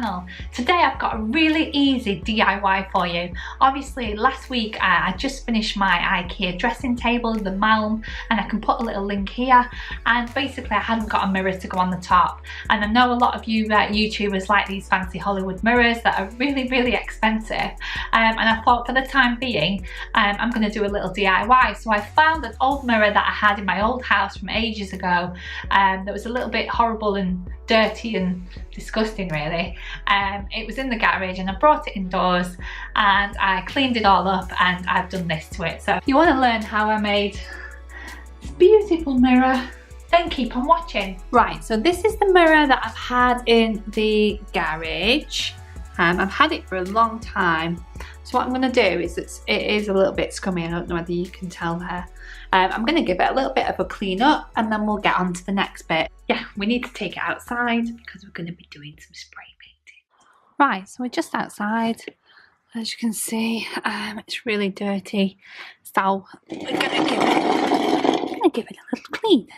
channel. Today I've got a really easy DIY for you. Obviously last week I just finished my IKEA dressing table, the Malm, and I can put a little link here, and basically I hadn't got a mirror to go on the top, and I know a lot of you YouTubers like these fancy Hollywood mirrors that are really expensive, and I thought for the time being I'm going to do a little DIY. So I found an old mirror that I had in my old house from ages ago that was a little bit horrible and dirty and disgusting really. It was in the garage and I brought it indoors and I cleaned it all up and I've done this to it. So if you want to learn how I made this beautiful mirror, then keep on watching. Right, so this is the mirror that I've had in the garage. I've had it for a long time. So what I'm going to do is, it is a little bit scummy, I don't know whether you can tell there. I'm going to give it a little bit of a clean up and then we'll get on to the next bit. Yeah, we need to take it outside because we're going to be doing some spray painting. Right, so we're just outside. As you can see, it's really dirty. So we're going to give it a little clean.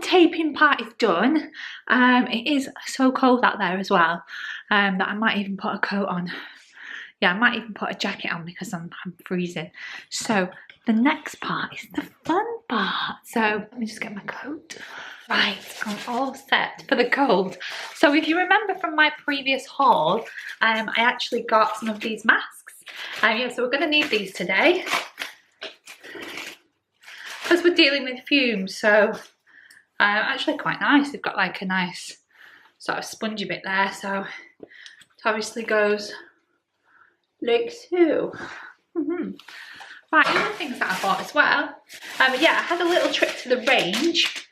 Taping part is done. It is so cold out there as well that I might even put a coat on. Yeah, I might even put a jacket on because I'm freezing. So the next part is the fun part. So let me just get my coat. Right, I'm all set for the cold. So if you remember from my previous haul, I actually got some of these masks. Yeah, so we're going to need these today because we're dealing with fumes. So actually quite nice. They've got like a nice sort of spongy bit there, so it obviously goes like so. Right, other things that I bought as well. Yeah, I had a little trip to the range.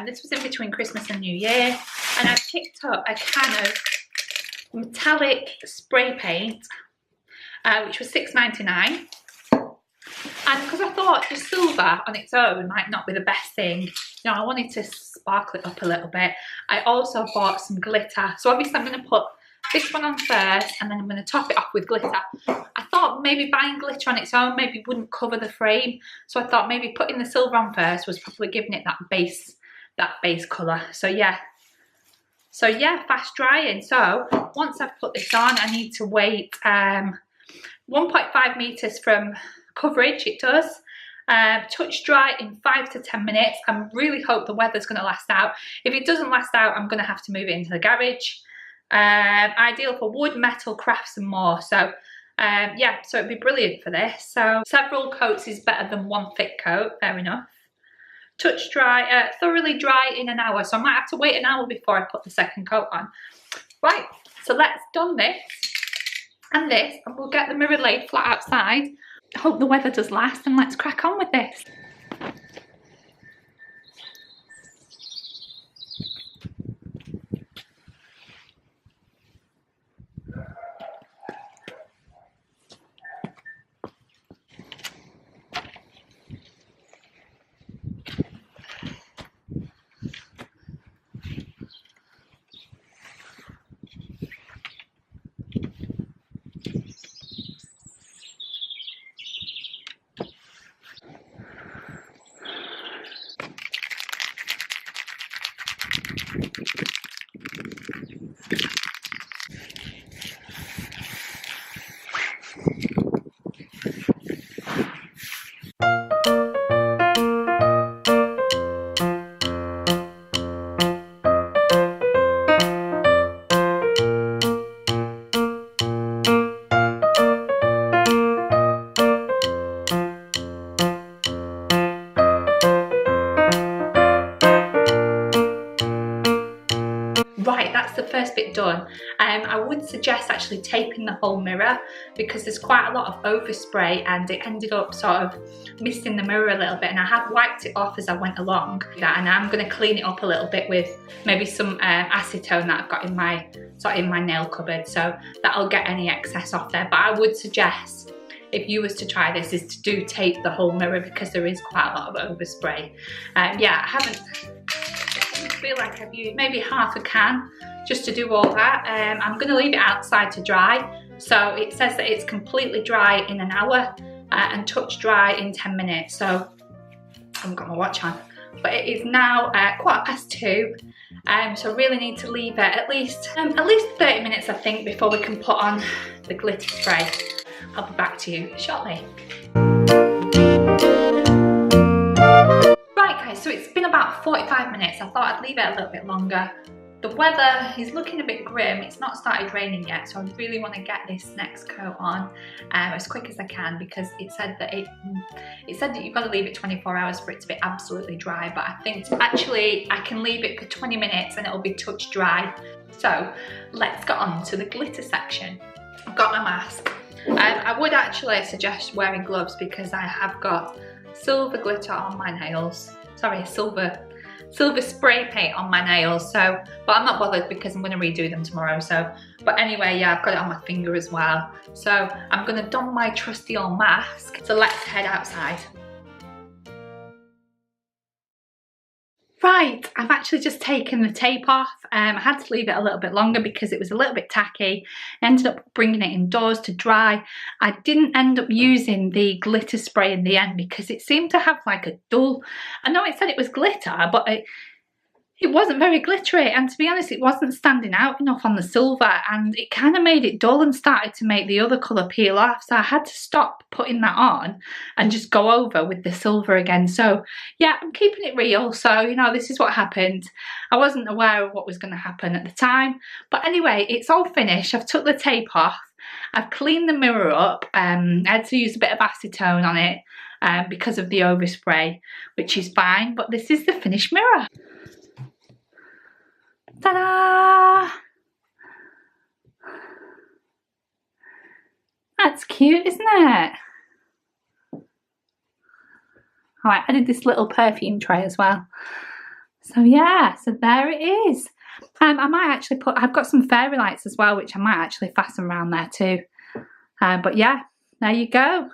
This was in between Christmas and New Year, and I picked up a can of metallic spray paint, which was $6.99. And because I thought the silver on its own might not be the best thing, you know, I wanted to sparkle it up a little bit. I also bought some glitter. So obviously I'm going to put this one on first and then I'm going to top it off with glitter. I thought maybe buying glitter on its own maybe wouldn't cover the frame. So I thought maybe putting the silver on first was probably giving it that base colour. So yeah, fast drying. So once I've put this on, I need to wait 1.5 meters from coverage. It does touch dry in 5 to 10 minutes. I really hope the weather's going to last out. If it doesn't last out, I'm going to have to move it into the garage. Ideal for wood, metal, crafts and more. So yeah, so it'd be brilliant for this. So several coats is better than one thick coat. Fair enough. Touch dry, thoroughly dry in an hour. So I might have to wait an hour before I put the second coat on. Right, so let's done this and this, and we'll get the mirror laid flat outside. Hope the weather does last, and let's crack on with this. done. I would suggest actually taping the whole mirror because there's quite a lot of overspray and it ended up sort of misting the mirror a little bit, and I have wiped it off as I went along. And I'm going to clean it up a little bit with maybe some acetone that I've got in my nail cupboard, so that'll get any excess off there. But I would suggest, if you was to try this, is to do tape the whole mirror because there is quite a lot of overspray. Yeah, I feel like I've used maybe half a can just to do all that. I'm going to leave it outside to dry. So it says that it's completely dry in an hour and touch dry in 10 minutes. So I haven't got my watch on, but it is now 2:15. So really need to leave it at least 30 minutes, I think, before we can put on the glitter spray. I'll be back to you shortly. Right guys, so it's been about 45 minutes. I thought I'd leave it a little bit longer. The weather is looking a bit grim. It's not started raining yet, so I really want to get this next coat on as quick as I can, because it said that you've got to leave it 24 hours for it to be absolutely dry, but I think actually I can leave it for 20 minutes and it'll be touch dry. So let's get on to the glitter section. I've got my mask. I would actually suggest wearing gloves because I have got silver glitter on my nails. Sorry, silver spray paint on my nails. So, but I'm not bothered because I'm going to redo them tomorrow. So, but anyway, yeah, I've got it on my finger as well. So I'm going to don my trusty old mask. So let's head outside. Right, I've actually just taken the tape off. I had to leave it a little bit longer because it was a little bit tacky. I ended up bringing it indoors to dry. I didn't end up using the glitter spray in the end because it seemed to have like a dull, I know it said it was glitter, but it wasn't very glittery, and to be honest it wasn't standing out enough on the silver, and it kind of made it dull and started to make the other colour peel off, so I had to stop putting that on and just go over with the silver again. So yeah, I'm keeping it real, so you know, this is what happened. I wasn't aware of what was going to happen at the time, but anyway, it's all finished. I've took the tape off, I've cleaned the mirror up. I had to use a bit of acetone on it because of the overspray, which is fine, but this is the finished mirror. Ta-da! That's cute, isn't it? Oh, I added this little perfume tray as well. So yeah, so there it is. I might actually I've got some fairy lights as well, which I might actually fasten around there too. But yeah, there you go.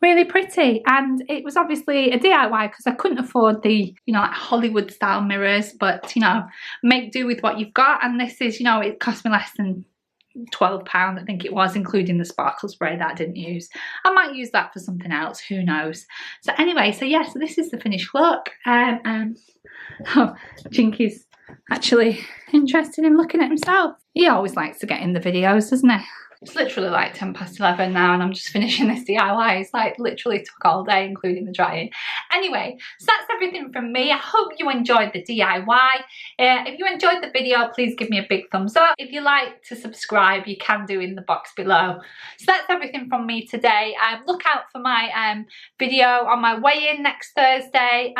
Really pretty, and it was obviously a DIY because I couldn't afford the, you know, like Hollywood style mirrors, but you know, make do with what you've got. And this is, you know, it cost me less than £12, I think it was, including the sparkle spray that I didn't use. I might use that for something else, who knows. So anyway, so yeah, so this is the finished look. Oh, Jinky's actually interested in looking at himself. He always likes to get in the videos, doesn't he? It's literally like 11:10 now and I'm just finishing this DIY. It's like literally took all day, including the drying. Anyway, so that's everything from me. I hope you enjoyed the DIY. If you enjoyed the video, please give me a big thumbs up. If you like to subscribe, you can do in the box below. So that's everything from me today. Look out for my video on my weigh-in next Thursday.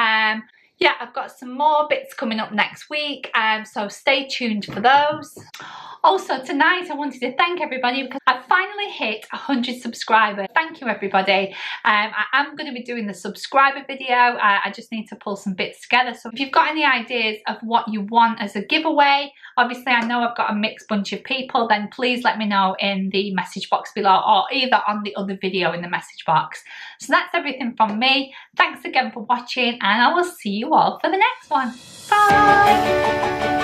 Yeah, I've got some more bits coming up next week, so stay tuned for those. Also tonight I wanted to thank everybody because I finally hit 100 subscribers. Thank you everybody. I am going to be doing the subscriber video. I just need to pull some bits together. So if you've got any ideas of what you want as a giveaway, obviously I know I've got a mixed bunch of people, then please let me know in the message box below or either on the other video in the message box. So that's everything from me. Thanks again for watching and I will see you all for the next one. Bye!